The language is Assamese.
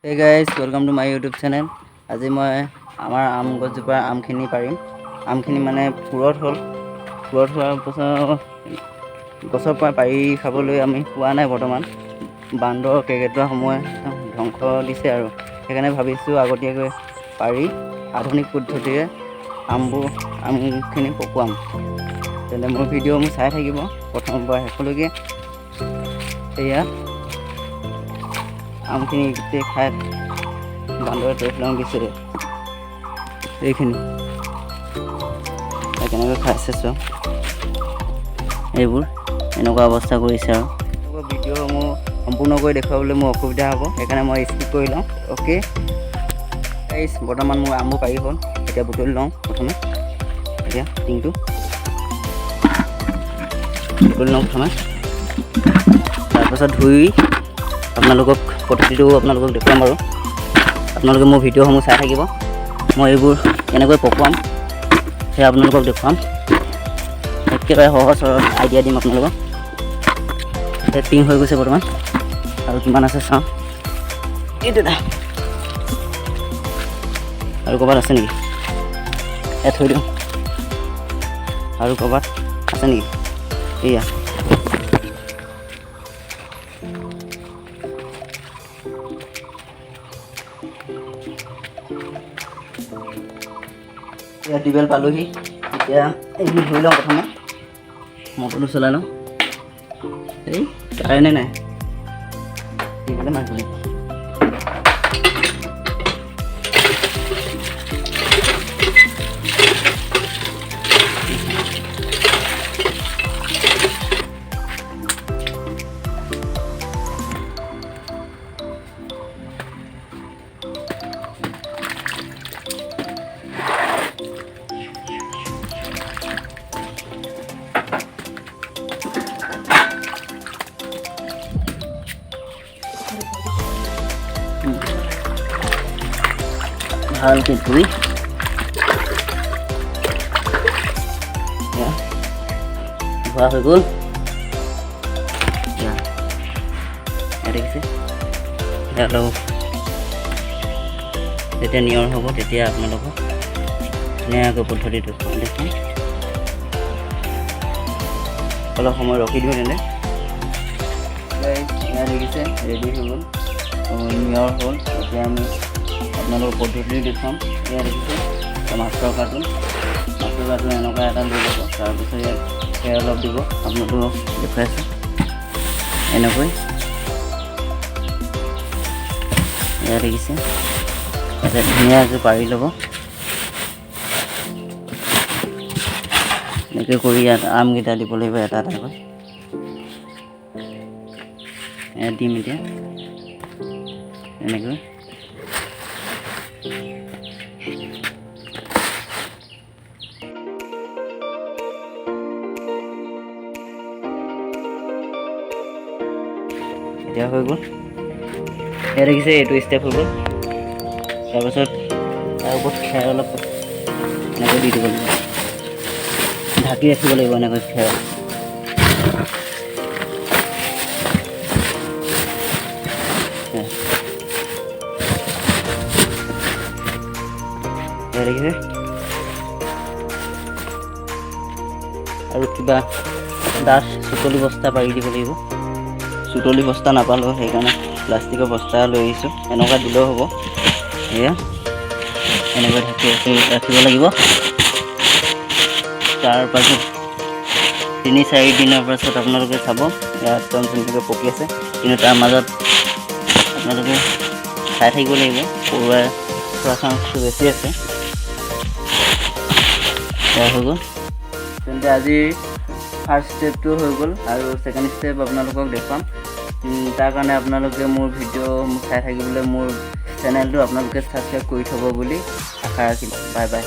Hey guys, welcome to my YouTube channel. আজি মই আমাৰ আম গছজোপা আমখিনি পাৰিম। আমখিনি মানে পুৰত হোৱাৰ পাছত গছৰ পৰা পাৰি খাবলৈ আমি পোৱা নাই বৰ্তমান। বান্দৰ কেৰ্কেটুৱা সময় ধ্বংস দিছে আৰু সেইকাৰণে ভাবিছোঁ আগতীয়াকৈ পাৰি আধুনিক পদ্ধতিৰে আমখিনি পকুৱাম। তেন্তে মোৰ ভিডিঅ' চাই থাকিব প্ৰথমৰ পৰা শেষলৈকে। এয়া আমখিনি গোটেই খাই বান্দৰে তহিলং দিছে। এইখিনি কেনেকৈ খাইছে চোৱা, এইবোৰ এনেকুৱা অৱস্থা কৰিছে আৰু ভিডিঅ'সমূহ সম্পূৰ্ণকৈ দেখুৱাবলৈ মোৰ অসুবিধা হ'ব, সেইকাৰণে মই স্কিপ কৰি লওঁ। অ'কে গাইছ, বৰ্তমান মোৰ আমবোৰ পাৰি হ'ল। এতিয়া বুটলি লওঁ প্ৰথমে। এতিয়া টিংটো বুটলি লওঁ প্ৰথমে, তাৰপাছত ধুই পদ্ধতিটো আপোনালোকক দেখুৱাম আৰু আপোনালোকে মোৰ ভিডিঅ'সমূহ চাই থাকিব। মই এইবোৰ কেনেকৈ পকুৱাম সেয়া আপোনালোকক দেখুৱাম। একেবাৰে সহজ সৰল আইডিয়া দিম আপোনালোকক। এতিয়া টিং হৈ গৈছে বৰ্তমান, আৰু কিমান আছে চাওঁ। এইটো আৰু ক'ৰবাত আছে নেকি? ইয়াত থৈ দিওঁ। আৰু ক'ৰবাত আছে নেকি? এয়া এতিয়া টিউবেল পালোহি। এতিয়া এইখিনি ধুই লওঁ প্ৰথমে, মটৰটো চলাই লওঁ। এই কাৰেণ্টে নাই, টিউবেলে মাৰিব লাগিব। ভালকৈ ধুই ধোৱা হৈ গ'ল। দেখিছে, অলপ যেতিয়া নিয়ৰ হ'ব তেতিয়া আপোনালোকক ধুনীয়াকৈ পদ্ধতিটো দেখোন। অলপ সময় ৰখি দিওঁ তেন্তে। দেখিছে ৰেডি হৈ গ'ল, নিয়ৰ হ'ল। এতিয়া আমি আপোনালোকৰ পদ্ধতি দেখুৱাম। এয়া দেখিছে মাছৰ কাৰ্টুন এনেকুৱা এটা লৈ ল'ব। তাৰপিছত ইয়াত খেৰ অলপ দিব, আপোনালোকক দেখুৱাইছোঁ এনেকৈ। এয়া দেখিছে, ইয়াতে ধুনীয়াকৈ পাৰি ল'ব। এনেকৈ কৰি ইয়াত আমকেইটা দিব লাগিব এটা এটাকৈ। ইয়াত দিম এতিয়া এনেকৈ। এতিয়া হৈ গ'ল। এয়া দেখিছে, এইটো ষ্টেপ হৈ গ'ল। তাৰপাছত তাৰ ওপৰত খেৰ অলপ এনেকৈ দি দিব লাগিব, ঢাকি ৰাখিব লাগিব এনেকৈ খেৰ। দেখিছে, আৰু কিবা ডাঠ চুতলি বস্তা পাৰি দিব লাগিব। চুতলি বস্তা নাপালোঁ, সেইকাৰণে প্লাষ্টিকৰ বস্তা লৈ আহিছোঁ। এনেকুৱা দিলেও হ'ব। এয়া এনেকৈ ঢাকি ৰাখিব লাগিব। তাৰপাছত 3-4 দিনৰ পাছত আপোনালোকে চাব ইয়াত একদম ধুনীয়াকৈ পকি আছে। কিন্তু তাৰ মাজত আপোনালোকে চাই থাকিব লাগিব, পৰুৱাই খোৱা চান্সটো বেছি আছে। হৈ গ'ল তেন্তে আজিৰ ফাৰ্ষ্ট ষ্টেপটো হৈ গ'ল, আৰু ছেকেণ্ড ষ্টেপ আপোনালোকক দেখুৱাম। তাৰ কাৰণে আপোনালোকে মোৰ ভিডিঅ' চাই থাকিবলৈ মোৰ চেনেলটো আপোনালোকে ছাবস্ক্ৰাইব কৰি থ'ব বুলি আশা ৰাখিলোঁ। Bye bye.